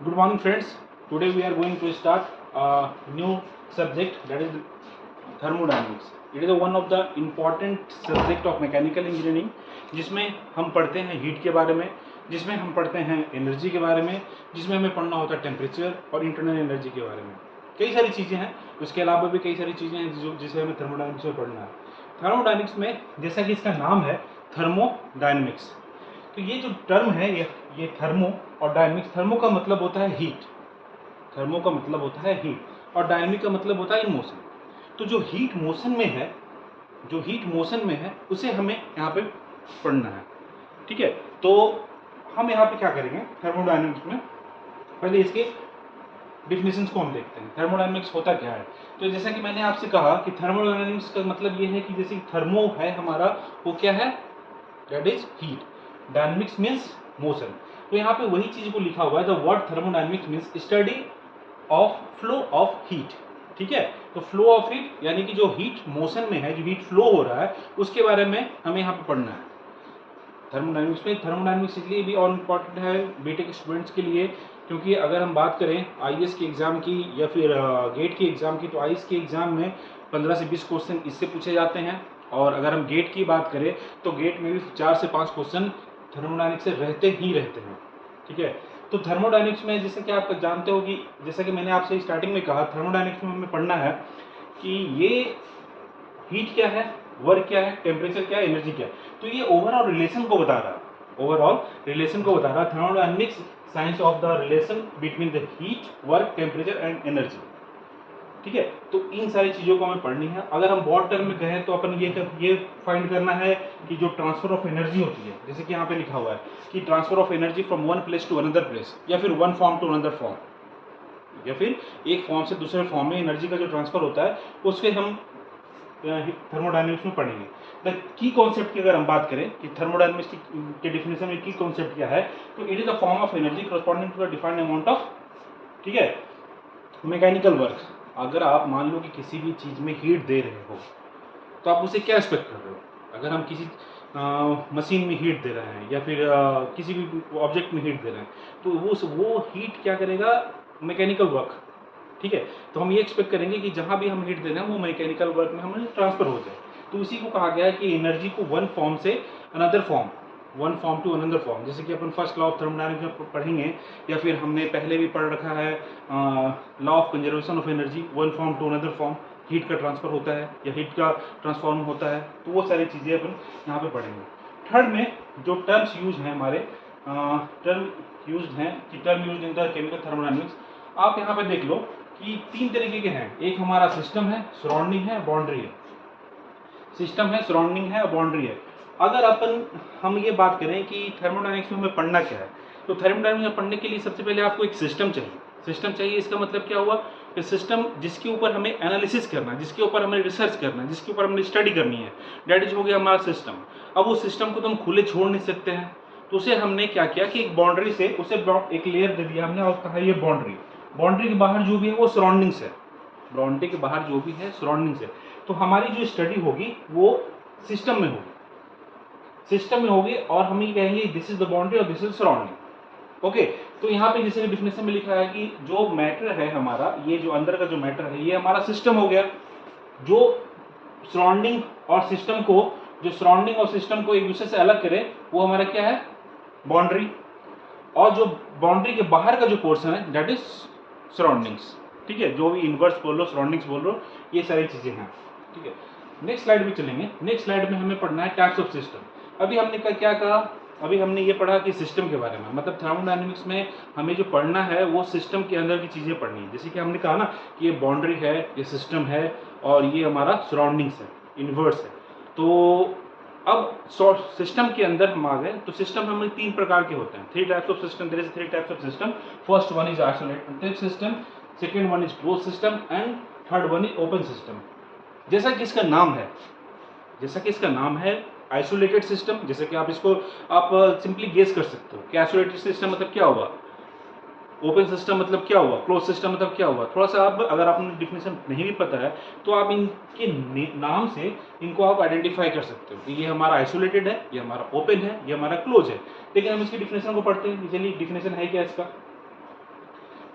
Good morning, friends. Today we are going to start a new subject, that is thermodynamics. It is one of the important subject of mechanical engineering, जिसमें हम पढ़ते हैं heat के बारे में, जिसमें हम पढ़ते हैं एनर्जी के बारे में, जिसमें हमें पढ़ना होता है टेम्परेचर और इंटरनल एनर्जी के बारे में. कई सारी चीज़ें हैं, उसके अलावा भी कई सारी चीज़ें हैं जिसे हमें थर्मोडायनेमिक्स में पढ़ना है. थर्मोडायनेमिक्स में जैसा कि इसका नाम है थर्मोडायनेमिक्स, तो ये जो टर्म है ये थर्मो और डायनेमिक्स. थर्मो का मतलब होता है हीट, थर्मो का मतलब होता है हीट, और डायनेमिक का मतलब होता है इन मोशन. तो जो हीट मोशन में है, जो हीट मोशन में है उसे हमें यहाँ पे पढ़ना है. ठीक है, तो हम यहाँ पे क्या करेंगे थर्मोडायनेमिक्स में, पहले इसके डिफिनेशंस को हम देखते हैं. थर्मोडायनेमिक्स होता क्या है? तो जैसा कि मैंने आपसे कहा कि थर्मोडायनेमिक्स का मतलब ये है कि जैसे थर्मो है हमारा, वो क्या है, that is heat. Dynamics means motion. तो यहाँ पे वही चीज को लिखा हुआ है, the word thermodynamics means study of flow of heat. ठीक है, तो फ्लो ऑफ हीट यानी कि जो हीट मोशन में है, जो हीट फ्लो हो रहा है, उसके बारे में हमें यहाँ पे पढ़ना है थर्मोडायनेमिक्स में. थर्मोडायनेमिक्स इसलिए भी और इम्पॉर्टेंट है बीटेक स्टूडेंट्स के लिए, क्योंकि अगर हम बात करें आईएएस के एग्जाम की या फिर गेट के एग्जाम की, तो आईएएस के एग्जाम में 15 से 20 क्वेश्चन इससे पूछे जाते हैं. और अगर हम गेट की बात करें तो गेट में भी 4 से 5 क्वेश्चन थर्मोडायनेमिक्स से रहते ही रहते हैं. ठीक है, तो थर्मोडायनेमिक्स में जैसे कि आप जानते हो कि जैसा कि मैंने आपसे स्टार्टिंग में कहा, थर्मोडायनेमिक्स में हमें पढ़ना है कि ये हीट क्या है, वर्क क्या है, टेम्परेचर क्या है, एनर्जी क्या है. तो ये ओवरऑल रिलेशन को बता रहा है, ओवरऑल रिलेशन को बता रहा है. Thermodynamics science of the relation between the heat, work, temperature and energy. ठीक है, तो इन सारी चीज़ों को हमें पढ़नी है. अगर हम ब्रॉड टर्म में कहें तो अपन ये फाइंड करना है कि जो ट्रांसफर ऑफ एनर्जी होती है, जैसे कि यहाँ पे लिखा हुआ है कि transfer of energy from one place to another place, या फिर one form to another form, या फिर एक फॉर्म से दूसरे फॉर्म में एनर्जी का जो ट्रांसफर होता है उसके हम थर्मोडायनेमिक्स में पढ़ेंगे. द की कॉन्सेप्ट की अगर हम बात करें कि थर्मोडायनेमिक्स के डिफिनेशन में की कॉन्सेप्ट क्या है, तो it is the form of energy corresponding to the defined amount of, ठीक है, मैकेनिकल वर्क. अगर आप मान लो कि किसी भी चीज़ में हीट दे रहे हो, तो आप उसे क्या एक्सपेक्ट कर रहे हो. अगर हम किसी मशीन में हीट दे रहे हैं या फिर किसी भी ऑब्जेक्ट में हीट दे रहे हैं, तो वो हीट क्या करेगा, मैकेनिकल वर्क. ठीक है, तो हम ये एक्सपेक्ट करेंगे कि जहाँ भी हम हीट दे रहे हैं वो मैकेनिकल वर्क में हमें ट्रांसफर हो जाए. तो इसी को कहा गया है कि एनर्जी को वन फॉर्म से another form, one form to another form, जैसे कि अपन फर्स्ट लॉ ऑफ थर्मोडायनेमिक्स में पढ़ेंगे, या फिर हमने पहले भी पढ़ रखा है law of conservation of energy, one form to another form, heat का ट्रांसफर होता है या हीट का ट्रांसफॉर्म होता है. तो वो सारी चीज़ें अपन यहाँ पे पढ़ेंगे. थर्ड में जो टर्म्स यूज हैं हमारे, टर्म यूज हैं कि term use in the chemical thermodynamics, आप यहाँ पे देख लो कि 3 तरीके के हैं. एक हमारा सिस्टम है, सराउंडिंग है, बाउंड्री है. सिस्टम है, सराउंडिंग है, बाउंड्री है. अगर हम ये बात करें कि थर्मोडायनेमिक्स में हमें पढ़ना क्या है, तो थर्मोडायनेमिक्स में पढ़ने के लिए सबसे पहले आपको एक सिस्टम चाहिए. सिस्टम चाहिए, इसका मतलब क्या हुआ कि सिस्टम जिसके ऊपर हमें एनालिसिस करना है, जिसके ऊपर हमें रिसर्च करना है, जिसके ऊपर हमें स्टडी करनी है, डेट इज हो गया हमारा सिस्टम. अब वो सिस्टम को तो हम खुले छोड़ नहीं सकते हैं, तो उसे हमने क्या किया कि एक बाउंड्री से उसे एक लेयर दे दिया हमने और कहा ये बाउंड्री. बाउंड्री के बाहर जो भी है वो सराउंडिंग्स है, बाउंड्री के बाहर जो भी है सराउंडिंग्स है. तो हमारी जो स्टडी होगी वो सिस्टम में होगी, सिस्टम में होगी, और हम ये कहेंगे दिस इज द बाउंड्री और दिस इज सराउंडिंग. ओके, तो यहाँ पे जैसे डिफिनेशन में लिखा है कि जो मैटर है हमारा, ये जो अंदर का जो मैटर है ये हमारा सिस्टम हो गया. जो सराउंडिंग और सिस्टम को, जो सराउंडिंग और सिस्टम को एक दूसरे से अलग करे वो हमारा क्या है, बाउंड्री. और जो बाउंड्री के बाहर का जो पोर्शन है दैट इज सराउंडिंग्स. ठीक है, जो भी इनवर्स बोल लो, सराउंडिंग्स बोल लो, ये सारी चीजें हैं. ठीक है, नेक्स्ट स्लाइड भी चलेंगे. नेक्स्ट स्लाइड में हमें पढ़ना है टाइप्स ऑफ सिस्टम. अभी हमने क्या कहा, अभी हमने ये पढ़ा कि सिस्टम के बारे में, मतलब थर्मोडायनेमिक्स में हमें जो पढ़ना है वो सिस्टम के अंदर की चीज़ें पढ़नी है. जैसे कि हमने कहा ना कि ये बाउंड्री है, ये सिस्टम है, और ये हमारा सराउंडिंग्स है, इनवर्स है. तो अब सिस्टम के अंदर हम आ गए, तो सिस्टम हमें 3 प्रकार के होते हैं. 3 types of system, there is 3 types of system. First one is isolated system, second one is close system, and third one is open system. जैसा कि इसका नाम है, जैसा कि इसका नाम है आइसोलेटेड सिस्टम, जैसे कि आप इसको आप सिंपली गेस कर सकते हो कि आइसोलेटेड सिस्टम मतलब क्या हुआ, ओपन सिस्टम मतलब क्या हुआ, क्लोज सिस्टम मतलब क्या हुआ. थोड़ा सा आप, अगर आपने डिफिनेशन नहीं भी पता है तो आप इनके नाम से इनको आप आइडेंटिफाई कर सकते हो कि ये हमारा आइसोलेटेड है, ये हमारा ओपन है, ये हमारा क्लोज है. लेकिन हम इसकी डिफिनेशन को पढ़ते हैं. चलिए डिफिनेशन है क्या इसका,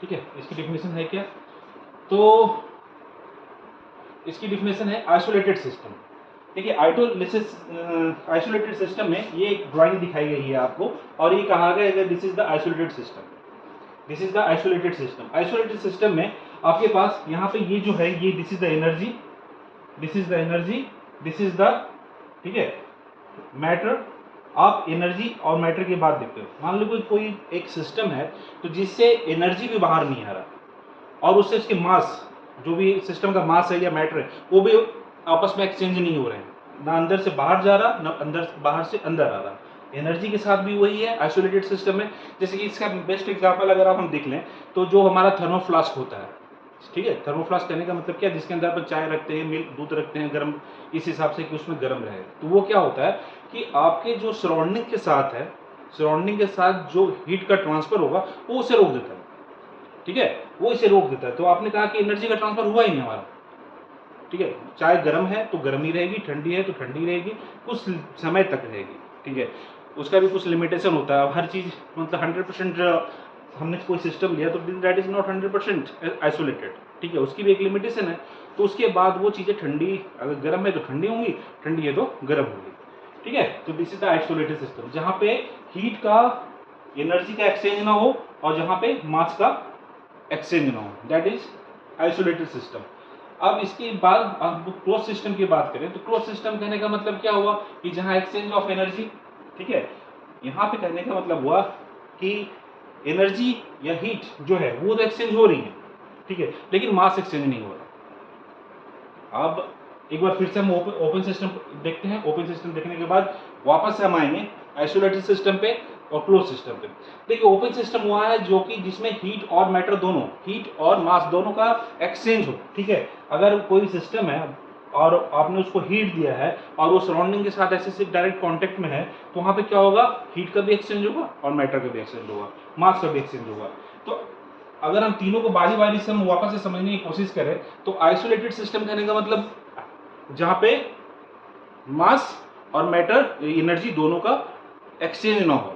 ठीक है, इसकी डेफिनेशन है क्या? तो इसकी डेफिनेशन है आइसोलेटेड सिस्टम। देखिए आइसोलेटेड सिस्टम में ये एक ड्राइंग दिखाई गई है आपको, और ये कहा गया है this is the isolated system, this is the isolated system. Isolated system में आपके पास यहाँ पे ये जो है ये this is the energy, this is the energy, this is the, ठीक है, मैटर। आप एनर्जी और मैटर की बात देखते हो, मान लो कोई एक सिस्टम है तो जिससे एनर्जी भी बाहर नहीं आ रहा और उससे उसके मास, जो भी सिस्टम का मास है या मैटर है, वो भी आपस में एक्सचेंज नहीं हो रहे हैं, ना अंदर से बाहर जा रहा, ना अंदर बाहर से अंदर आ रहा। एनर्जी के साथ भी वही है आइसोलेटेड सिस्टम में। जैसे कि इसका बेस्ट एग्जांपल अगर आप हम देख लें तो जो हमारा थर्मोफ्लास्क होता है, ठीक है, थर्मोफ्लास्क कहने का मतलब क्या है, जिसके अंदर अपन चाय रखते हैं, मिल्क, दूध रखते हैं गर्म, इस हिसाब से कि उसमें गर्म रहे। तो वो क्या होता है कि आपके जो सराउंडिंग के साथ है, सराउंडिंग के साथ जो हीट का ट्रांसफर होगा वो उसे रोक देता है, ठीक है, वो इसे रोक देता है। तो आपने कहा कि एनर्जी का ट्रांसफर हुआ ही नहीं हमारा, ठीक है, चाय गर्म है तो गर्म ही रहेगी, ठंडी है तो ठंडी रहेगी, कुछ समय तक रहेगी, ठीक है, उसका भी कुछ लिमिटेशन होता है। हर चीज़ मतलब 100% हमने कोई सिस्टम लिया तो दैट इज नॉट 100% आइसोलेटेड, ठीक है, उसकी भी एक लिमिटेशन है। तो उसके बाद वो चीज़ें ठंडी, अगर गर्म है तो ठंडी होंगी, ठंडी है तो गर्म होंगी, ठीक है। तो this is the isolated system, जहाँ पे हीट का, एनर्जी का एक्सचेंज ना हो और जहाँ पे मास का एक्सचेंज ना हो, दैट इज आइसोलेटेड सिस्टम। अब इसके बाद अब क्लोज सिस्टम की बात करें तो क्लोज सिस्टम कहने का मतलब क्या हुआ कि जहां एक्सचेंज ऑफ एनर्जी, ठीक है, यहाँ पे कहने का मतलब हुआ कि एनर्जी या हीट जो है वो तो एक्सचेंज हो रही है, ठीक है, लेकिन मास एक्सचेंज नहीं हो रहा। अब एक बार फिर से हम ओपन सिस्टम देखते हैं। ओपन सिस्टम देखने के बाद वापस से हम आएंगे आइसोलेटेड सिस्टम पे और क्लोज सिस्टम पे। देखिए ओपन सिस्टम हुआ है जो कि जिसमें हीट और मैटर दोनों, हीट और मास दोनों का एक्सचेंज हो, ठीक है। अगर कोई सिस्टम है और आपने उसको हीट दिया है और वो सराउंडिंग के साथ ऐसे डायरेक्ट कांटेक्ट में है, तो वहां पे क्या होगा, हीट का भी एक्सचेंज होगा और मैटर का भी एक्सचेंज होगा, मास का भी एक्सचेंज होगा। तो अगर हम तीनों को बारी बारी से हम वापस से समझने की कोशिश करें तो आइसोलेटेड सिस्टम कहने का मतलब जहां पे मास और मैटर एनर्जी दोनों का एक्सचेंज ना हो,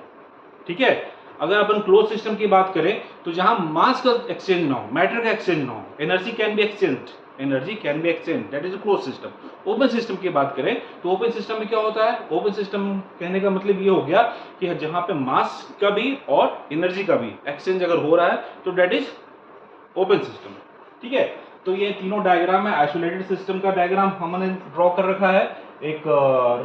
ठीक है। अगर अपन क्लोज सिस्टम की बात करें तो जहां मास का एक्सचेंज ना हो, मैटर का एक्सचेंज ना हो, energy can be exchange, energy can be exchange, that is a close system. Open system की बात करें तो ओपन सिस्टम में क्या होता है, ओपन सिस्टम कहने का मतलब ये हो गया कि जहां पे मास का भी और एनर्जी का भी एक्सचेंज अगर हो रहा है तो दैट इज ओपन सिस्टम, ठीक है। तो ये तीनों डायग्राम है, आइसोलेटेड सिस्टम का डायग्राम हमने ड्रॉ कर रखा है एक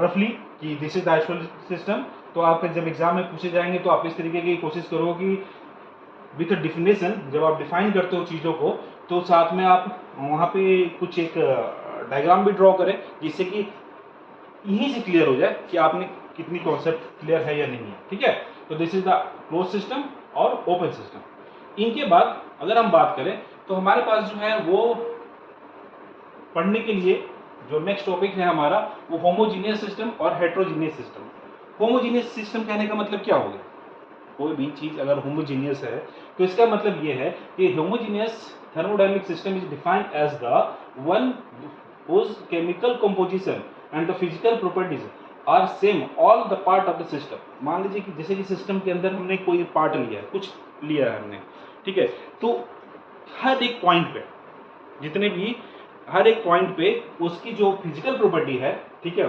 रफली कि दिस इज आइसोलेटेड सिस्टम। तो आपके जब एग्जाम में पूछे जाएंगे तो आप इस तरीके की कोशिश करो कि विथ डिफिनेशन, जब आप डिफाइन करते हो चीज़ों को तो साथ में आप वहाँ पे कुछ एक डायग्राम भी ड्रॉ करें जिससे कि यहीं से क्लियर हो जाए कि आपने कितनी कॉन्सेप्ट क्लियर है या नहीं है, ठीक है। तो this is the close system और ओपन सिस्टम। इनके बाद अगर हम बात करें तो हमारे पास जो है वो पढ़ने के लिए जो नेक्स्ट टॉपिक है हमारा वो होमोजीनियस सिस्टम और हेट्रोजीनियस सिस्टम। होमोजीनियस सिस्टम कहने का मतलब क्या हो गया, कोई भी चीज अगर होमोजीनियस है तो इसका मतलब ये है कि homogeneous thermodynamic system is defined as the one whose chemical composition and the physical properties are same all the part of the system। मान लीजिए कि जैसे कि सिस्टम के अंदर हमने कोई पार्ट लिया है, कुछ लिया है हमने, ठीक है, तो हर एक पॉइंट पे, जितने भी हर एक पॉइंट पे उसकी जो फिजिकल प्रॉपर्टी है, ठीक है,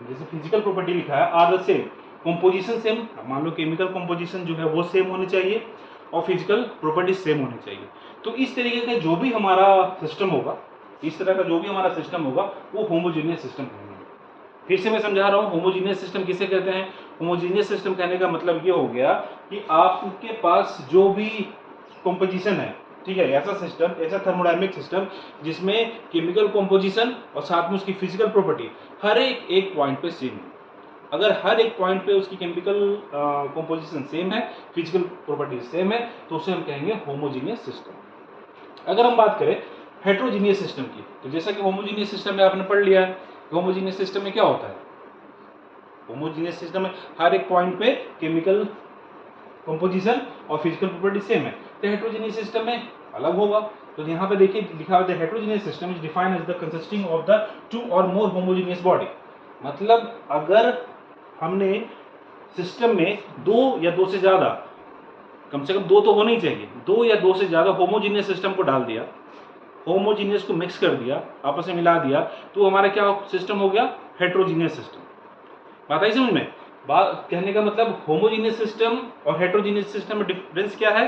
जैसे फिजिकल प्रॉपर्टी लिखा है are the same, composition same, मान लो केमिकल कंपोजिशन जो है वो सेम होनी चाहिए और फिजिकल प्रॉपर्टी सेम होनी चाहिए। तो इस तरीके का जो भी हमारा सिस्टम होगा, इस तरह का जो भी हमारा सिस्टम होगा वो होमोजीनियस सिस्टम कहेंगे। फिर से मैं समझा रहा हूँ होमोजीनियस सिस्टम किसे कहते हैं। होमोजीनियस सिस्टम कहने का मतलब ये हो गया कि आपके पास जो भी कंपोजिशन है, ठीक है, ऐसा सिस्टम, ऐसा थर्मोडायनेमिक सिस्टम जिसमें केमिकल कंपोजिशन और साथ में उसकी फिजिकल प्रॉपर्टी हर एक पॉइंट पे सेम है। अगर हर एक पॉइंट पे उसकी केमिकल कंपोजिशन सेम है, फिजिकल प्रॉपर्टी सेम है, तो उसे हम कहेंगे होमोजीनियस सिस्टम। अगर हम बात करें हेट्रोजीनियस सिस्टम की, तो जैसा कि होमोजीनियस सिस्टम में आपने पढ़ लिया है, होमोजीनियस सिस्टम में क्या होता है, होमोजीनियस सिस्टम में हर एक पॉइंट पे केमिकल कंपोजिशन और फिजिकल प्रॉपर्टी सेम है। तो हेट्रोजीनियस सिस्टम में अलग होगा। तो यहाँ पे देखिए लिखा हुआ है heterogeneous system is defined as the consisting of the two और मोर होमोजीनियस बॉडी। मतलब अगर हमने सिस्टम में दो या दो से ज्यादा कम से कम 2 तो होने ही चाहिए, 2 या 2 से ज़्यादा होमोजीनियस सिस्टम को डाल दिया, होमोजीनियस को मिक्स कर दिया, आपस में मिला दिया, तो हमारा क्या सिस्टम हो गया, हेट्रोजीनियस सिस्टम। बात आई समझ में? बात कहने का मतलब होमोजीनियस सिस्टम और हेट्रोजीनियस सिस्टम में डिफरेंस क्या है?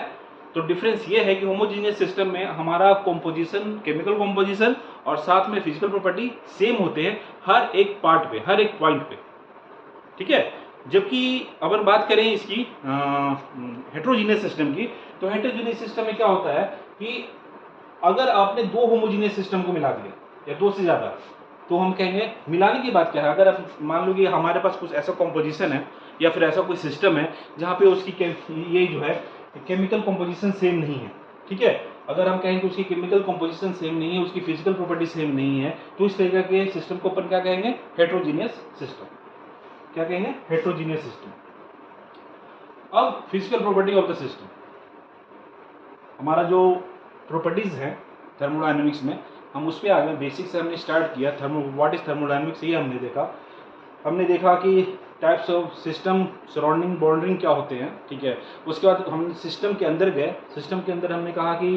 तो डिफरेंस ये है कि होमोजीनियस सिस्टम में हमारा कॉम्पोजिशन, केमिकल कॉम्पोजिशन और साथ में फिजिकल प्रॉपर्टी सेम होते हैं हर एक पार्ट पे, हर एक पॉइंट पे, ठीक है। जबकि अपन बात करें इसकी हेट्रोजीनियस सिस्टम की, तो हेट्रोजीनियस सिस्टम में क्या होता है कि अगर आपने 2 होमोजीनियस सिस्टम को मिला दिया या 2 से ज़्यादा, तो हम कहेंगे, मिलाने की बात क्या है, अगर आप मान लो कि हमारे पास कुछ ऐसा कॉम्पोजिशन है या फिर ऐसा कोई सिस्टम है जहाँ पे उसकी ये जो है केमिकल कॉम्पोजिशन सेम नहीं है, ठीक है। अगर हम कहें कि उसकी केमिकल कॉम्पोजिशन सेम नहीं है, उसकी फिजिकल प्रॉपर्टी सेम नहीं है, तो इस तरह के सिस्टम को अपन क्या कहेंगे, हेट्रोजीनियस सिस्टम। क्या कहेंगे, हेट्रोजीनियस सिस्टम। अब physical property of the system, हमारा जो प्रॉपर्टीज है थर्मोडायनेमिक्स में, हम उस पर आ गए, बेसिक से हमने स्टार्ट किया। व्हाट इज थर्मोडायनेमिक्स, ये हमने देखा कि टाइप्स ऑफ सिस्टम, सराउंडिंग, बाउंड्रिंग क्या होते हैं, ठीक है। उसके बाद हम सिस्टम के अंदर गए, सिस्टम के अंदर हमने कहा कि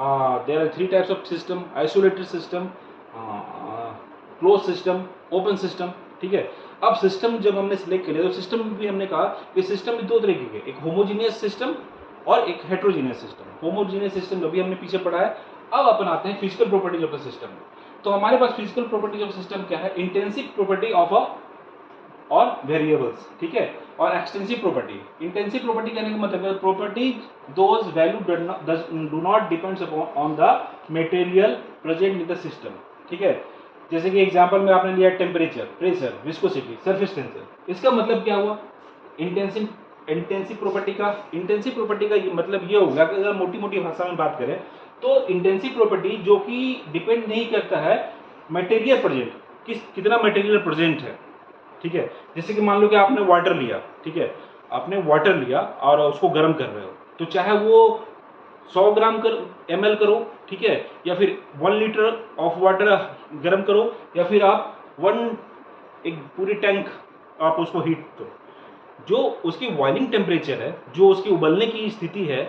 there are 3 types of system, isolated system, close system, open system, ठीक है। अब सिस्टम जब हमने सिलेक्ट कर लिया, तो सिस्टम भी हमने कहा कि सिस्टम भी 2 तरीके के, एक होमोजीनियस सिस्टम और एक हेट्रोजीनियस सिस्टम। होमोजीनियस सिस्टम जो भी हमने पीछे पढ़ा है। अब अपन आते हैं physical properties of the system. तो हमारे पास फिजिकल प्रॉपर्टीज ऑफ सिस्टम क्या है, इंटेंसिव प्रॉपर्टी ऑफ अ और वेरिएबल्स, ठीक है, और एक्सटेंसिव प्रॉपर्टी। इंटेंसिव प्रॉपर्टी कहने का मतलब है property those value do not depends on the material present in the system, ठीक है। जैसे कि एग्जांपल में आपने लिया temperature, pressure, viscosity, surface tension. इसका मतलब क्या हुआ, इंटेंसिव प्रॉपर्टी का ये मतलब ये होगा कि अगर मोटी मोटी भाषा में बात करें तो इंटेंसिव प्रॉपर्टी जो कि डिपेंड नहीं करता है मटेरियल प्रेजेंट, कितना मटेरियल प्रेजेंट है, ठीक है। जैसे कि मान लो कि आपने वाटर लिया, ठीक है, आपने वाटर लिया और उसको गर्म कर रहे हो, तो चाहे वो 100 ग्राम ml करो, ठीक है, या फिर 1 लीटर ऑफ वाटर गर्म करो, या फिर आप एक पूरी टैंक आप उसको हीट करो, जो उसकी बॉइलिंग टेम्परेचर है, जो उसकी उबलने की स्थिति है,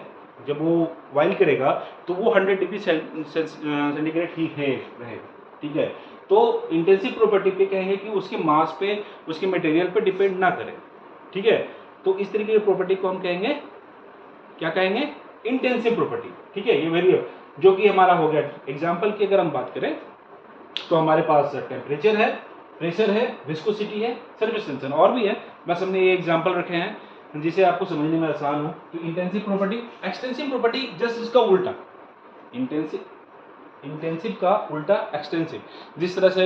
जब वो बॉइल करेगा तो वो 100 डिग्री सेंटीग्रेड ही रहेगा, ठीक है। तो इंटेंसिव प्रॉपर्टी पे कहेंगे कि उसके मास पे, उसके मटेरियल पे डिपेंड ना करे, ठीक है। तो इस तरीके की प्रॉपर्टी को हम कहेंगे, क्या कहेंगे, इंटेंसिव प्रॉपर्टी, ठीक है। ये वेरिएबल जो कि हमारा हो गया। एग्जांपल की अगर हम बात करें तो हमारे पास टेम्परेचर है, प्रेशर है, विस्कोसिटी है, सरफेस टेंशन, और भी है, बस हमने ये एग्जांपल रखे हैं जिसे आपको समझने में आसान हो। तो intensive property, extensive property just इसका उल्टा, इंटेंसिव का उल्टा एक्सटेंसिव। जिस तरह से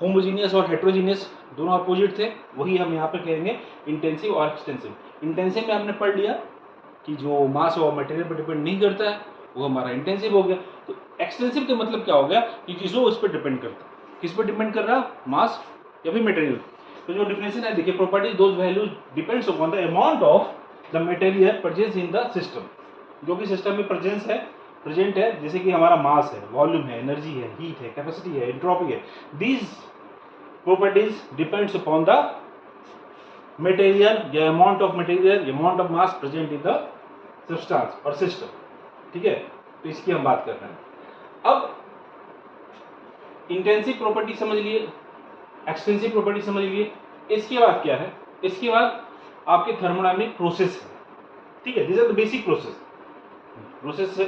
होमोजीनियस और हेट्रोजीनियस दोनों अपोजिट थे, वही हम यहाँ पे कहेंगे इंटेंसिव और एक्सटेंसिव। इंटेंसिव में हमने पढ़ लिया कि जो मास और मटेरियल पर डिपेंड नहीं करता है, वो हमारा इंटेंसिव हो गया। तो एक्सटेंसिव का मतलब क्या हो गया कि चीज़ों उस पर डिपेंड करता है, किस पर डिपेंड कर रहा, मास या फिर मटेरियल। तो जो डिफिनेशन है देखिए, property those values depends upon the amount of the material present in the system, जो कि सिस्टम में प्रेजेंट है, जैसे कि हमारा मास है, वॉल्यूम है, एनर्जी है, हीट है, कैपेसिटी है, एंट्रोपी है। These properties depends upon the material या amount of material, amount of mass present in the substance और सिस्टम, ठीक है। तो इसकी हम बात कर रहे हैं। अब इंटेंसिव प्रॉपर्टी समझ लिए, एक्सटेंसिव प्रॉपर्टी समझ लिए। इसके बाद क्या है, इसके बाद आपके थर्मोडायनामिक प्रोसेस है, ठीक है। This are the basic process.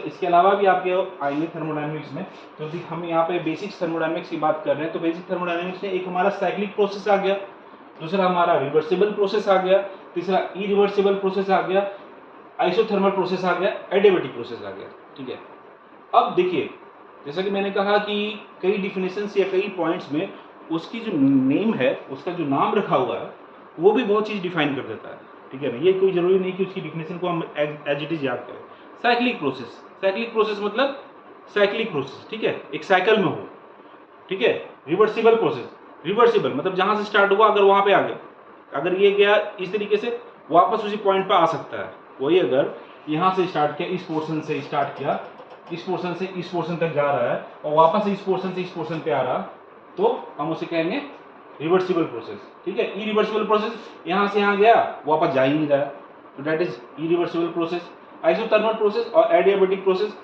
इसके अलावा भी आपके आएंगे थर्मोडायनामिक्स में। तो हम यहाँ पे बेसिक थर्मोडायनामिक्स की बात कर रहे हैं। तो बेसिक थर्मोडायनामिक्स में एक हमारा साइक्लिक प्रोसेस आ गया, दूसरा हमारा रिवर्सिबल प्रोसेस आ गया, तीसरा इरिवर्सिबल प्रोसेस आ गया, आइसोथर्मल प्रोसेस आ गया, एडियाबैटिक प्रोसेस आ गया, ठीक है। अब देखिए, जैसा कि मैंने कहा कि कई डिफिनेशंस या कई पॉइंट्स में उसकी जो नेम है, उसका जो नाम रखा हुआ है, वो भी बहुत चीज़ डिफाइन कर देता है, ठीक है ना। ये कोई ज़रूरी नहीं कि उसकी डिफिनेशन को हम एज इट इज याद करें। साइक्लिक प्रोसेस मतलब साइक्लिक प्रोसेस, ठीक है, एक साइकिल में हो, ठीक है। रिवर्सिबल मतलब जहाँ से स्टार्ट हुआ अगर वहाँ पे आ गया, अगर ये गया इस तरीके से, वापस उसी पॉइंट पर आ सकता है। वही अगर यहाँ से स्टार्ट किया, इस पोर्शन से स्टार्ट किया, इस पोर्शन से इस पोर्शन तक जा रहा है और वापस इस पोर्शन से इस पोर्शन पे आ रहा, तो हम उसे कहेंगे रिवर्सिबल प्रोसेस, ठीक है। इरिवर्सिबल प्रोसेस यहाँ से यहाँ गया, वापस जा ही नहीं रहा, तो that is irreversible process. Isothermal process और एडियाबेटिक प्रोसेस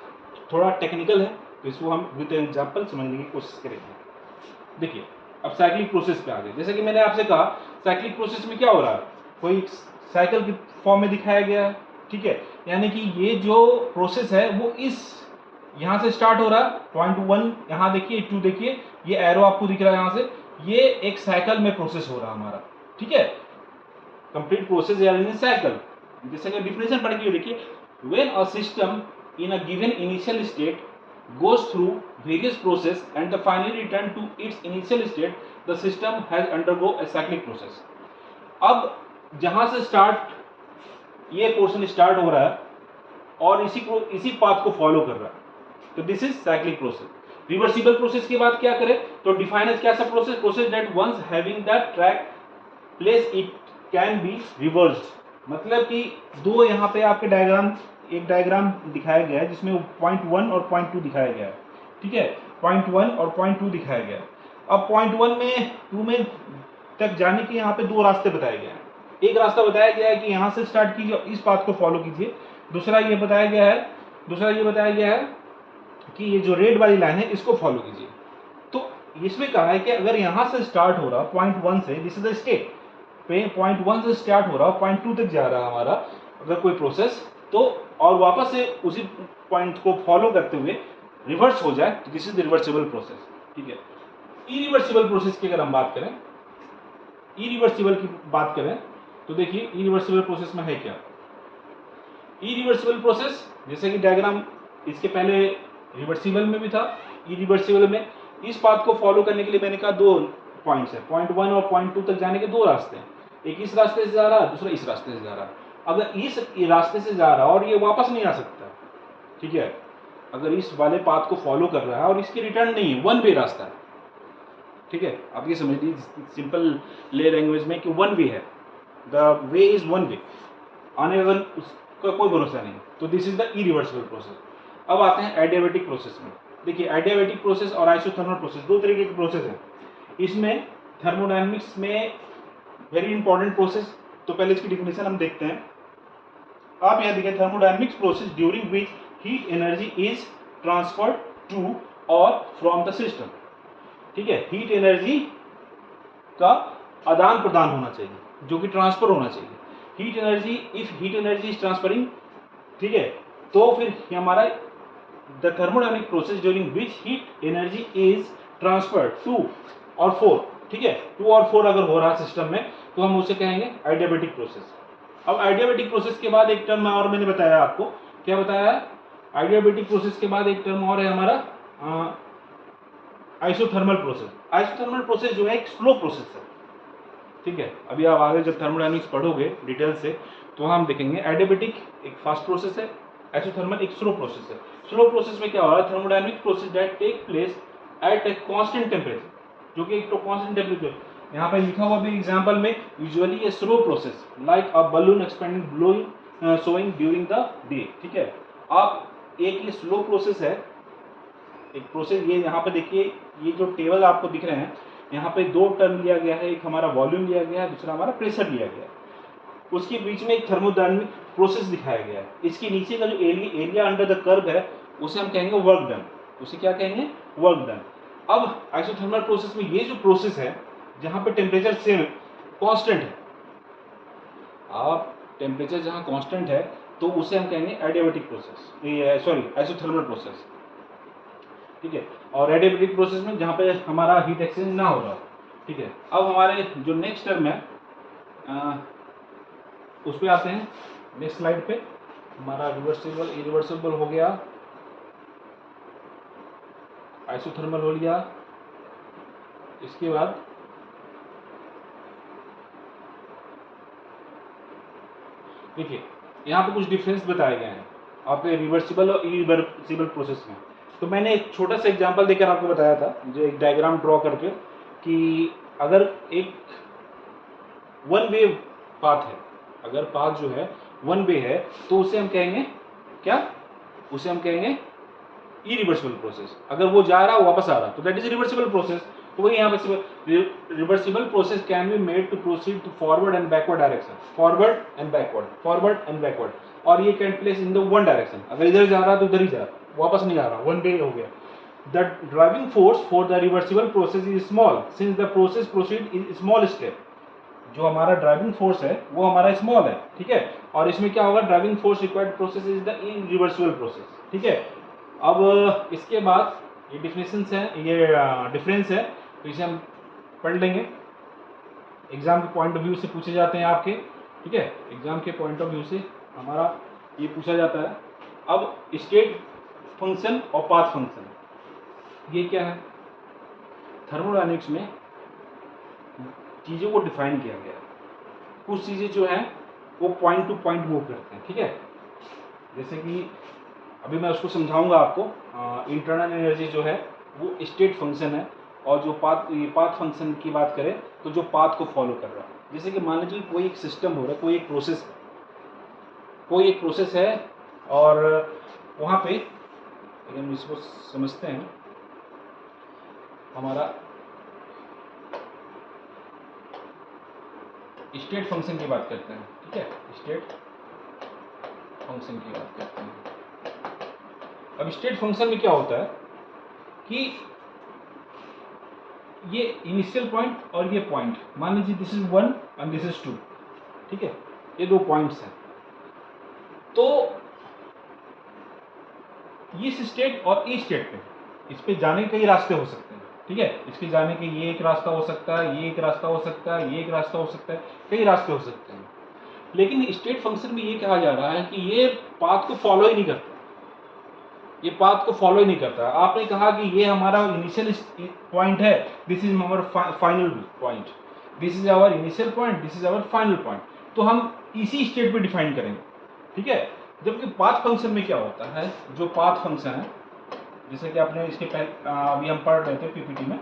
थोड़ा टेक्निकल है, तो इसको हम विद एग्जांपल समझने की कोशिश करेंगे। देखिए अब साइक्लिक प्रोसेस पे आ गए। जैसे कि मैंने आपसे कहा साइक्लिक प्रोसेस में क्या हो रहा है, कोई साइकिल की फॉर्म में दिखाया गया है, ठीक है, यानी कि ये जो प्रोसेस है वो इस यहाँ से स्टार्ट हो रहा है, पॉइंट 1 यहाँ देखिए, 2 देखिए, ये एरो आपको दिख रहा है यहाँ से, ये एक साइकिल में प्रोसेस हो रहा है हमारा, ठीक है, कंप्लीट प्रोसेस या इन साइकिल। जैसे कि डिफिनेशन पढ़ के देखिए, when a system in a given initial state goes through various process and the finally return to its initial state, the system has undergo a cyclic process। अब जहां से start ये portion start हो रहा है और इसी पाथ को फॉलो कर रहा है, तो this is cyclic process. Reversible process के बाद क्या करें, तो डिफाइन एज क्या सा process, process that once having that track place it can be reversed. मतलब कि दो यहाँ पे आपके एक डायग्राम दिखाया गया है जिसमें पॉइंट 1 और पॉइंट 2 दिखाया गया है, ठीक है, पॉइंट 1 और पॉइंट 2 दिखाया गया है। अब पॉइंट 1 में 2 में तक जाने के यहाँ पे दो रास्ते बताए गए हैं। एक रास्ता बताया गया है कि यहाँ से स्टार्ट कीजिए, इस पाथ को फॉलो कीजिए। दूसरा ये बताया गया है कि ये जो रेड वाली लाइन है इसको फॉलो कीजिए। तो इसमें कहा है कि अगर यहाँ से स्टार्ट हो रहा पॉइंट 1 से, this is the state, point 1 से स्टार्ट हो रहा पॉइंट 2 तक जा रहा है हमारा अगर कोई प्रोसेस, तो और वापस से उसी पॉइंट को फॉलो करते हुए रिवर्स हो जाए, तो this is the reversible process, ठीक है। इरिवर्सिबल प्रोसेस की अगर हम बात करें, इरिवर्सिबल की बात करें तो देखिए इरिवर्सिबल प्रोसेस में है क्या। इरिवर्सिबल प्रोसेस जैसे कि डायग्राम इसके पहले रिवर्सिबल में भी था, इरिवर्सिबल में इस पाथ को फॉलो करने के लिए मैंने कहा दो पॉइंट्स है, पॉइंट 1 और पॉइंट 2 तक जाने के दो रास्ते हैं, एक इस रास्ते से जा रहा है, दूसरा इस रास्ते से जा रहा है। अगर इस रास्ते से जा रहा है और ये वापस नहीं आ सकता, ठीक है, अगर इस वाले पाथ को फॉलो कर रहा है और इसकी रिटर्न नहीं है, वन वे रास्ता है, ठीक है, आप ये समझ लीजिए सिंपल ले लैंग्वेज में कि वन वे है, the way is one way, आने वाले उसका कोई भरोसा नहीं, तो this is the irreversible process. अब आते हैं एडियाबेटिक प्रोसेस में। देखिए एडियाबेटिक प्रोसेस और आइसोथर्मल प्रोसेस दो तरीके के प्रोसेस हैं। इसमें थर्मोडायनेमिक्स में वेरी इंपॉर्टेंट प्रोसेस, तो पहले इसकी डिफिनेशन हम देखते हैं। आप यहाँ देखिए, thermodynamics process during which heat energy is transferred to और फ्रॉम द सिस्टम, ठीक है, हीट एनर्जी का आदान प्रदान होना चाहिए, जो कि ट्रांसफर होना चाहिए। Heat energy, if heat energy is transferring, ठीक है, तो फिर हमारा the thermodynamic process during which heat energy is transferred 2 और 4, ठीक है, 2 और 4 अगर हो रहा है सिस्टम में तो हम उसे कहेंगे एडियाबेटिक प्रोसेस। अब एडियाबेटिक प्रोसेस के बाद एक टर्म और मैंने बताया आपको, क्या बताया, एडियाबेटिक प्रोसेस के बाद एक टर्म और है हमारा आइसोथर्मल प्रोसेस। आइसोथर्मल प्रोसेस जो है एक स्लो प्रोसेस है, ठीक है, अभी आप आगे जब थर्मोडायनेमिक्स पढ़ोगे डिटेल से तो हम देखेंगे। एडियाबेटिक एक फास्ट प्रोसेस है, आइसोथर्मल एक स्लो प्रोसेस है। स्लो प्रोसेस में क्या हो रहा है, thermodynamic process that take place at a constant temperature, जो कि एक तो कांस्टेंट टेम्परेचर, यहाँ पे लिखा हुआ भी एग्जांपल में, usually a slow process like a balloon expanding blowing sowing during the day, ठीक है। आप एक ये स्लो प्रोसेस है, एक प्रोसेस, ये यहाँ पे देखिए, ये जो टेबल आपको दिख रहे हैं यहाँ पे दो टर्म लिया गया है, एक हमारा वॉल्यूम लिया गया है, दूसरा हमारा प्रेशर लिया गया है, उसके बीच में एक थर्मोडायनेमिक प्रोसेस दिखाया गया है। इसके नीचे का जो एरिया अंडर द कर्व है उसे हम कहेंगे वर्क डन, उसे क्या कहेंगे, वर्क डन। अब आइसोथर्मल प्रोसेस में ये जो प्रोसेस है जहाँ पे टेम्परेचर सेम कांस्टेंट है, आप टेम्परेचर जहाँ कांस्टेंट है तो उसे हम कहेंगे adiabatic process, sorry isothermal process, ठीक है। और एडियाबेटिक प्रोसेस में जहाँ पे हमारा हीट एक्सचेंज ना हो रहा, ठीक है। अब हमारे जो नेक्स्ट टर्म है उस पर आते हैं, नेक्स्ट स्लाइड पे। हमारा रिवर्सिबल इरिवर्सिबल हो गया, आइसोथर्मल हो लिया, इसके बाद देखिए यहाँ पे कुछ डिफरेंस बताए गए हैं आपके रिवर्सिबल और इरिवर्सिबल प्रोसेस में। तो मैंने एक छोटा सा एग्जांपल देकर आपको बताया था, जो एक डायग्राम ड्रॉ करके, कि अगर एक वन वे पाथ है, अगर पाथ जो है वन वे है तो उसे हम कहेंगे क्या, उसे हम कहेंगे इरिवर्सिबल प्रोसेस। अगर वो जा रहा वापस आ रहा तो दैट इज रिवर्सिबल प्रोसेस। तो वही यहाँ पे reversible process can be made to proceed to forward and backward direction, forward and backward, forward and backward. और ये can place in the one direction, अगर इधर जा रहा है तो इधर ही जा रहा है, वापस नहीं आ रहा, वन वे हो गया. The driving force for the reversible process is small since the process proceed in small step. जो हमारा ड्राइविंग फोर्स है वो हमारा स्मॉल है, ठीक है. और इसमें क्या होगा, driving force required process is the irreversible process, ठीक है. अब इसके बाद ये डिफिनेशंस है, ये डिफरेंस है, तो इसे हम पढ़ लेंगे. एग्जाम के पॉइंट ऑफ व्यू से पूछे जाते हैं आपके, ठीक है. एग्जाम के पॉइंट ऑफ व्यू से हमारा ये पूछा जाता है. अब स्टेट फंक्शन और पाथ फंक्शन, ये क्या है, थर्मोडायनेमिक्स में चीज़ों को डिफाइन किया गया है. कुछ चीज़ें जो हैं वो पॉइंट टू पॉइंट मूव करते हैं, ठीक है. जैसे कि अभी मैं उसको समझाऊंगा आपको. इंटरनल एनर्जी जो है वो स्टेट फंक्शन है, और जो पाथ फंक्शन की बात करें तो जो पाथ को फॉलो कर रहा है. जैसे कि मान लीजिए कोई एक सिस्टम हो रहा है, कोई एक प्रोसेस है, और वहाँ पे अगर हम इसको समझते हैं, हमारा स्टेट फंक्शन की बात करते हैं, ठीक है. स्टेट फंक्शन की बात करते हैं. अब स्टेट फंक्शन में क्या होता है कि ये इनिशियल पॉइंट और ये पॉइंट, मान लीजिए this is 1 and this is 2, ठीक है. ये दो पॉइंट्स हैं. तो इस स्टेट और इस स्टेट पे, इस पे जाने के कई रास्ते हो सकते हैं, ठीक है. इस पे जाने के ये एक रास्ता हो सकता है, ये एक रास्ता हो सकता है, ये एक रास्ता हो सकता है, कई रास्ते हो सकते हैं. लेकिन स्टेट फंक्शन में ये कहा जा रहा है कि ये पाथ को फॉलो ही नहीं करता, ये पाथ को फॉलो ही नहीं करता. आपने कहा कि ये हमारा इनिशियल पॉइंट है, this is our final point, this is our initial point, this is our final point, तो हम इसी स्टेट पे डिफाइन करेंगे, ठीक है. जबकि पाथ फंक्शन में क्या होता है, जो पाथ फंक्शन है, जैसे कि आपने इसके पहले अभी हम पढ़ रहे थे पीपीटी में,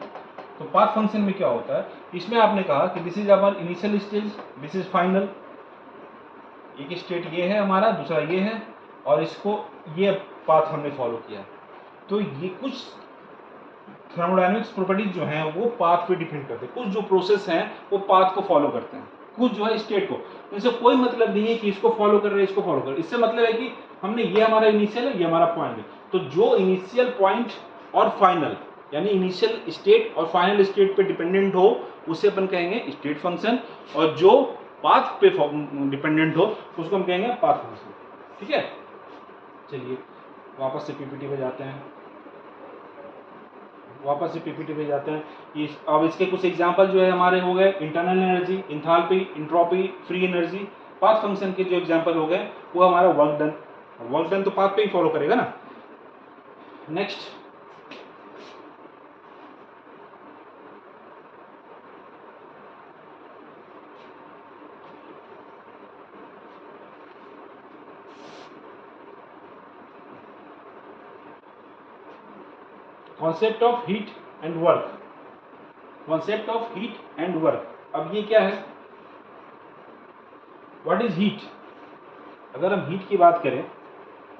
तो पाथ फंक्शन में क्या होता है, इसमें आपने कहा कि this is our initial stage, this is final. एक स्टेट ये है हमारा, दूसरा ये है, और इसको ये पाथ हमने फॉलो किया. तो ये कुछ थर्मोडायनेमिक्स प्रॉपर्टीज जो हैं वो पाथ पे डिपेंड करते हैं. कुछ जो प्रोसेस हैं वो पाथ को फॉलो करते हैं, कुछ जो है स्टेट को. इनसे कोई मतलब नहीं है कि इसको फॉलो कर रहे हैं, इसको फॉलो कर रहे हैं. इससे मतलब है कि हमने ये हमारा इनिशियल है, ये हमारा पॉइंट है, तो जो इनिशियल पॉइंट और फाइनल, यानी इनिशियल स्टेट और फाइनल स्टेट पे डिपेंडेंट हो उसे अपन कहेंगे स्टेट फंक्शन, और जो पाथ पे डिपेंडेंट हो उसको हम कहेंगे पाथ फंक्शन, ठीक है. चलिए वापस से पीपीटी पे जाते हैं. अब इसके कुछ एग्जांपल जो है हमारे हो गए, internal energy, enthalpy, entropy, free energy. Path function के जो एग्जांपल हो गए वो हमारा वर्क डन तो पाथ पे ही फॉलो करेगा ना. Next, concept of heat and work. Concept of heat and work, अब ये क्या है, व्हाट इज हीट. अगर हम हीट की बात करें,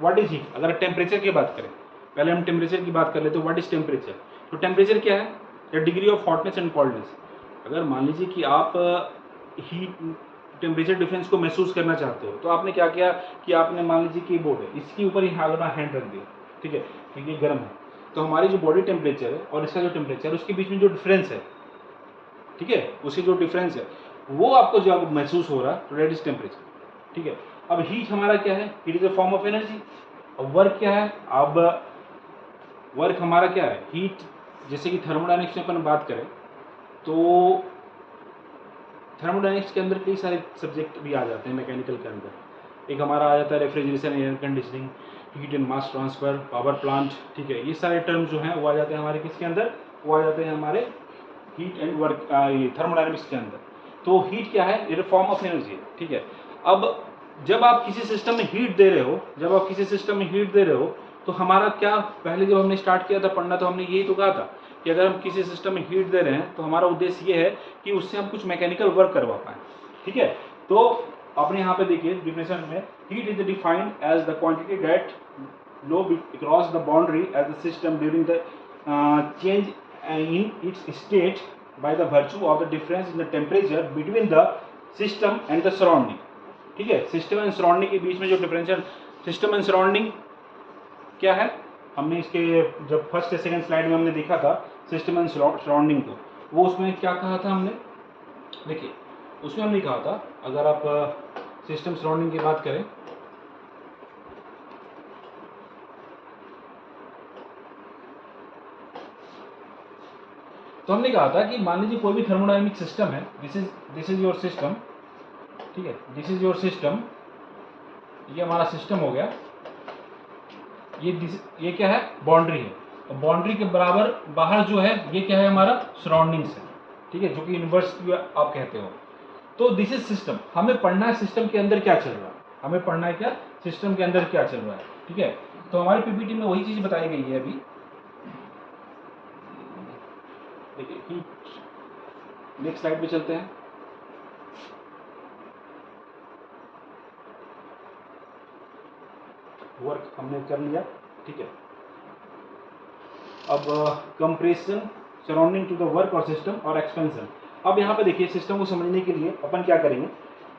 व्हाट इज हीट, अगर टेम्परेचर की बात करें, पहले हम टेम्परेचर की बात कर लेते हैं. What is temperature. तो टेम्परेचर क्या है, the degree of hotness and coldness. अगर मान लीजिए कि आप हीट टेम्परेचर डिफरेंस को महसूस करना चाहते हो, तो आपने क्या किया कि आपने मान लीजिए कि बोर्ड है, इसके ऊपर ही अपना हैंड रख दिया, ठीक है, क्योंकि ये गर्म है. तो हमारी जो बॉडी टेम्परेचर है और इसका जो टेम्परेचर है उसके बीच में जो डिफरेंस है, ठीक है, उसकी जो डिफरेंस है वो आपको जो आपको महसूस हो रहा है, तो दैट इज टेम्परेचर, ठीक है. अब हीट हमारा क्या है, heat is a form of energy. अब वर्क क्या है, अब वर्क हमारा क्या है, हीट. जैसे कि थर्मोडायनेमिक्स में अपन बात करें तो थर्मोडायनेमिक्स के अंदर कई सारे सब्जेक्ट भी आ जाते हैं मैकेनिकल के अंदर. एक हमारा आ जाता है refrigeration, air conditioning, heat and mass transfer, power plant, ठीक है. ये सारे टर्म्स जो हैं वो आ जाते हैं हमारे किसके अंदर, वो आ जाते हैं हमारे हीट एंड वर्क थर्मोडायनेमिक्स के अंदर. तो हीट क्या है, ये फॉर्म ऑफ एनर्जी है, ठीक है. अब जब आप किसी सिस्टम में हीट दे रहे हो, तो हमारा क्या, पहले जब हमने स्टार्ट किया था पढ़ना तो हमने यही तो कहा था कि अगर हम किसी सिस्टम में हीट दे रहे हैं तो हमारा उद्देश्य ये है कि उससे हम कुछ मैकेनिकल वर्क करवा पाएँ, ठीक है. तो आपने यहाँ पे देखिए डिफिनेशन में, heat is defined as the quantity that flow across the boundary as the system during the change in its state by the virtue of the difference in the temperature between the system and the surrounding. ठीक है। System and surrounding के बीच में जो differential, system and surrounding क्या है, हमने इसके जब फर्स्ट या सेकंड स्लाइड में हमने देखा था सिस्टम एंड सराउंडिंग को, वो उसमें क्या कहा था हमने, देखिए उसमें हमने कहा था अगर आप सिस्टम सराउंडिंग की बात करें तो हमने कहा था कि मान लीजिए कोई भी थर्मोडायनेमिक सिस्टम है, दिस इज योर सिस्टम, ठीक है, दिस इज योर सिस्टम, ये हमारा सिस्टम हो गया, ये क्या है, बाउंड्री है, और बाउंड्री के बराबर बाहर जो है ये क्या है, हमारा सराउंडिंग्स है, ठीक है, जो कि यूनिवर्स आप कहते हो। तो दिस इज सिस्टम, हमें पढ़ना है सिस्टम के अंदर क्या चल रहा है, हमें पढ़ना है क्या, सिस्टम के अंदर क्या चल रहा है, ठीक है। तो हमारी पीपीटी में वही चीज बताई गई है अभी, देखिए नेक्स्ट स्लाइड पे चलते हैं। वर्क हमने कर लिया, ठीक है। अब compression surrounding to the work और सिस्टम और एक्सपेंशन। अब यहाँ पे देखिए सिस्टम को समझने के लिए अपन क्या करेंगे,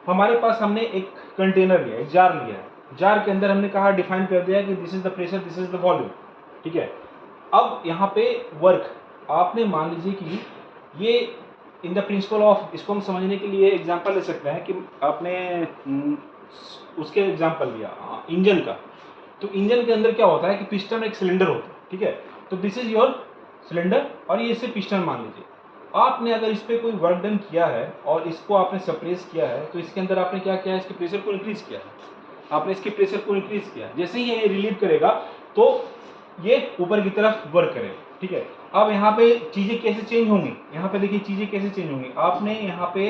हमारे पास हमने एक कंटेनर लिया, एक जार लिया है, जार के अंदर हमने कहा डिफाइन कर दिया कि this is the pressure, this is the volume, ठीक है। अब यहाँ पे वर्क आपने मान लीजिए कि ये इन द प्रिंसिपल ऑफ, इसको हम समझने के लिए एग्जांपल ले सकते हैं कि आपने उसके एग्जांपल लिया इंजन का, तो इंजन के अंदर क्या होता है कि पिस्टन एक सिलेंडर होता है, ठीक है। तो दिस इज योर सिलेंडर और ये इसे पिस्टन मान लीजिए, आपने अगर इस पर कोई वर्क डन किया है और इसको आपने सप्रेस किया है, तो इसके अंदर आपने क्या किया है, इसके प्रेशर को इंक्रीज किया है, आपने इसके प्रेशर को इंक्रीज किया, जैसे ही ये रिलीव करेगा तो ये ऊपर की तरफ वर्क करेगा, ठीक है। अब यहाँ पे चीजें कैसे चेंज होंगी, यहाँ पे देखिए चीजें कैसे चेंज होंगी, आपने यहाँ पे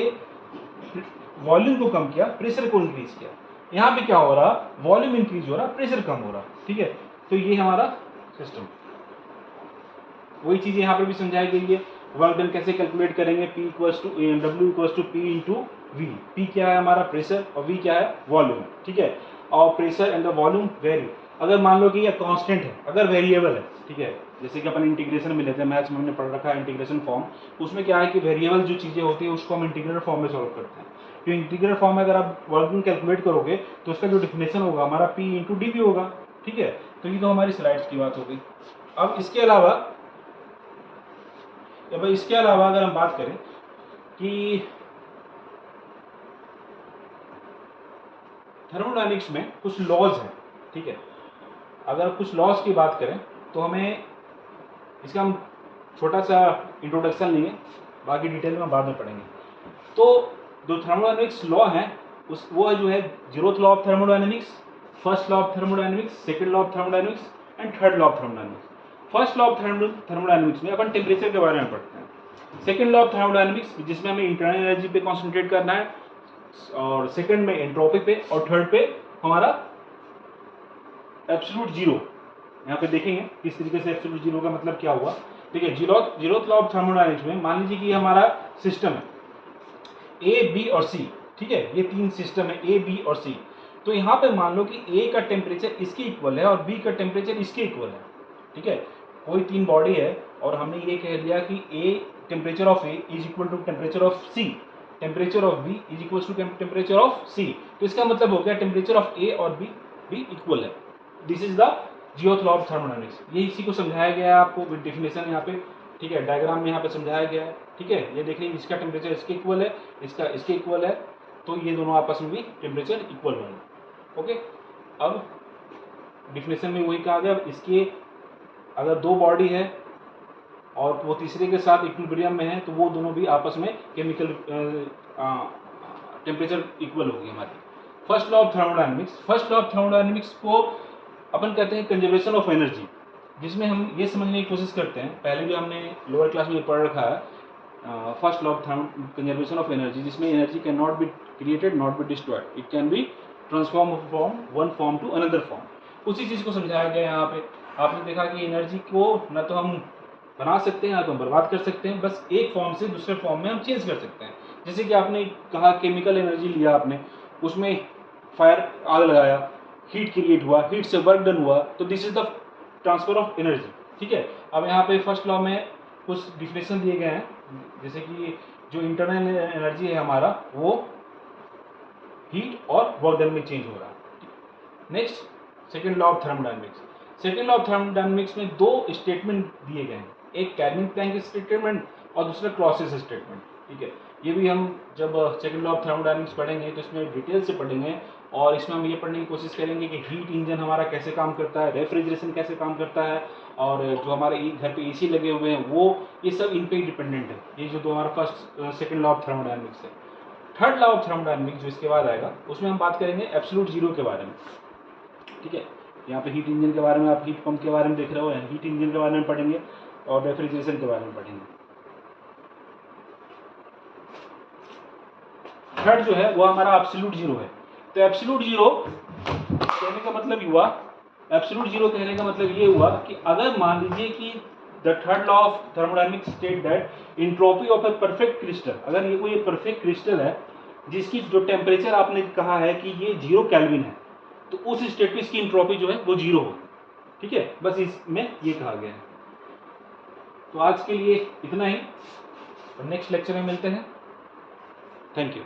वॉल्यूम को कम किया, प्रेशर को इंक्रीज किया, यहाँ पे क्या हो रहा, वॉल्यूम इंक्रीज हो रहा, प्रेशर कम हो रहा, ठीक है। तो ये हमारा सिस्टम, वही चीजें यहाँ पे भी समझाई गई है। वर्क डन कैसे कैलकुलेट करेंगे, P equals to W equals to P into V, P क्या है हमारा प्रेशर और V क्या है वॉल्यूम, ठीक है। और pressure and the volume very, अगर मान लो कि ये कांस्टेंट है, अगर वेरिएबल है, ठीक है, जैसे कि अपन इंटीग्रेशन में लेते हैं, मैथ्स में हमने पढ़ रखा है इंटीग्रेशन फॉर्म, उसमें क्या है कि वेरिएबल जो चीजें होती है उसको हम इंटीग्रल फॉर्म में सॉल्व करते हैं। तो इंटीग्रल फॉर्म में अगर आप वर्किंग कैलकुलेट करोगे तो उसका जो डिफिनेशन होगा हमारा P इंटू DV होगा, ठीक है। तो ये तो हमारी स्लाइड्स की बात हो गई। अब इसके अलावा अगर हम बात करें कि थर्मोडायनेमिक्स में कुछ लॉज हैं, ठीक है, अगर कुछ लॉज की बात करें तो हमें इसका हम छोटा सा इंट्रोडक्शन लेंगे, बाकी डिटेल में बाद में पढ़ेंगे। तो जो थर्मोडायनेमिक्स लॉ है उस वो जो है zeroth law of thermodynamics, first law of thermodynamics, second law of thermodynamics and third law of thermodynamics. First law of thermodynamics में अपन टेम्परेचर के बारे में पढ़ते हैं। सेकंड लॉ ऑफ थर्मोडायनेमिक्स जिसमें हमें इंटरनल एनर्जी पे कॉन्सेंट्रेट करना है, और सेकंड में एंट्रोपी पे, और थर्ड पे हमारा एब्सोल्यूट जीरो। यहाँ पे देखेंगे किस तरीके से एब्सोल्यूट जीरो का मतलब क्या हुआ, ठीक है। जीरोथ लॉ ऑफ थर्मोडायनेमिक्स में मान लीजिए कि हमारा सिस्टम है ए, बी और सी, ठीक है, ये तीन सिस्टम है ए, बी और सी। तो यहाँ पे मान लो कि ए का टेम्परेचर इसके इक्वल है और बी का टेम्परेचर इसके इक्वल है, ठीक है। कोई तीन बॉडी है और हमने ये कह दिया कि A temperature of A is equal to temperature of C, temperature of B is equal to temperature of C. तो इसका मतलब हो गया टेम्परेचर ऑफ ए और बी इक्वल है। This is the zeroth law of thermodynamics. ये इसी को समझाया गया है आपको विद डेफिनेशन यहाँ पे, ठीक है, डायग्राम में यहाँ पे समझाया गया है, ठीक है। ये देख लीजिए इसका टेम्परेचर इसके इक्वल है, इसका इसके इक्वल है, तो ये दोनों आपस में भी टेम्परेचर इक्वल होंगे, ओके। अब डिफिनेशन में वही कहा गया, इसके अगर दो बॉडी है और वो तीसरे के साथ इक्विलिब्रियम में है तो वो दोनों भी आपस में केमिकल टेम्परेचर इक्वल होगी हमारी। First law of thermodynamics, first law of thermodynamics को अपन कहते हैं कंजर्वेशन ऑफ एनर्जी, जिसमें हम ये समझने की कोशिश करते हैं, पहले भी हमने लोअर क्लास में पढ़ रखा है first law of conservation of energy, जिसमें energy can not be created not be destroyed, it can be transform from one form to another form. उसी चीज़ को समझाया गया है यहाँ पे। आपने देखा कि एनर्जी को न तो हम बना सकते हैं या तो हम बर्बाद कर सकते हैं, बस एक फॉर्म से दूसरे फॉर्म में हम चेंज कर सकते हैं। जैसे कि आपने कहा केमिकल एनर्जी लिया आपने, उसमें फायर आग लगाया, हीट क्रिएट हुआ, हीट से वर्क डन हुआ, तो this is the transfer of energy, ठीक है। अब यहाँ पे फर्स्ट लॉ में कुछ डिफिनेशन दिए गए हैं, जैसे कि जो इंटरनल एनर्जी है हमारा वो हीट और वर्क डन में चेंज हो रहा है। Next, second law of thermodynamics. Second law of thermodynamics में दो स्टेटमेंट दिए गए हैं, एक केल्विन प्लैंक स्टेटमेंट और दूसरा क्लॉसियस स्टेटमेंट। ठीक है, ये भी हम जब सेकेंड लॉ ऑफ थर्मोडायनेमिक्स पढ़ेंगे तो इसमें डिटेल से पढ़ेंगे और इसमें हम ये पढ़ने की कोशिश करेंगे कि हीट इंजन हमारा कैसे काम करता है, रेफ्रिजरेशन कैसे काम करता है, और जो हमारे घर पे एसी लगे हुए हैं वो, ये सब इन पे ही डिपेंडेंट है। ये जो हमारा first second law of thermodynamics है। थर्ड लॉ ऑफ थर्मोडायनेमिक्स जो इसके बाद आएगा उसमें हम बात करेंगे एब्सोल्यूट जीरो के बारे में। ठीक है, यहाँ पे हीट इंजन के बारे में, आप हीट पंप के बारे में देख रहे हो, हीट इंजन के बारे में पढ़ेंगे और रेफ्रिजरेशन के बारे में पढ़ेंगे। थर्ड जो है वो हमारा एब्सोल्यूट जीरो है। तो एब्सोल्यूट जीरो कहने का मतलब हुआ, एब्सोल्यूट जीरो कहने का मतलब ये हुआ कि अगर मान लीजिए कि the third law of thermodynamics state that entropy of a perfect crystal, अगर ये कोई परफेक्ट क्रिस्टल है जिसकी जो टेम्परेचर आपने कहा है कि ये 0 केल्विन है, तो उस स्टेट पे इसकी एंट्रोपी जो है वो 0 होगी। ठीक है, बस इसमें ये कहा गया है। तो आज के लिए इतना ही, और नेक्स्ट लेक्चर में मिलते हैं। Thank you.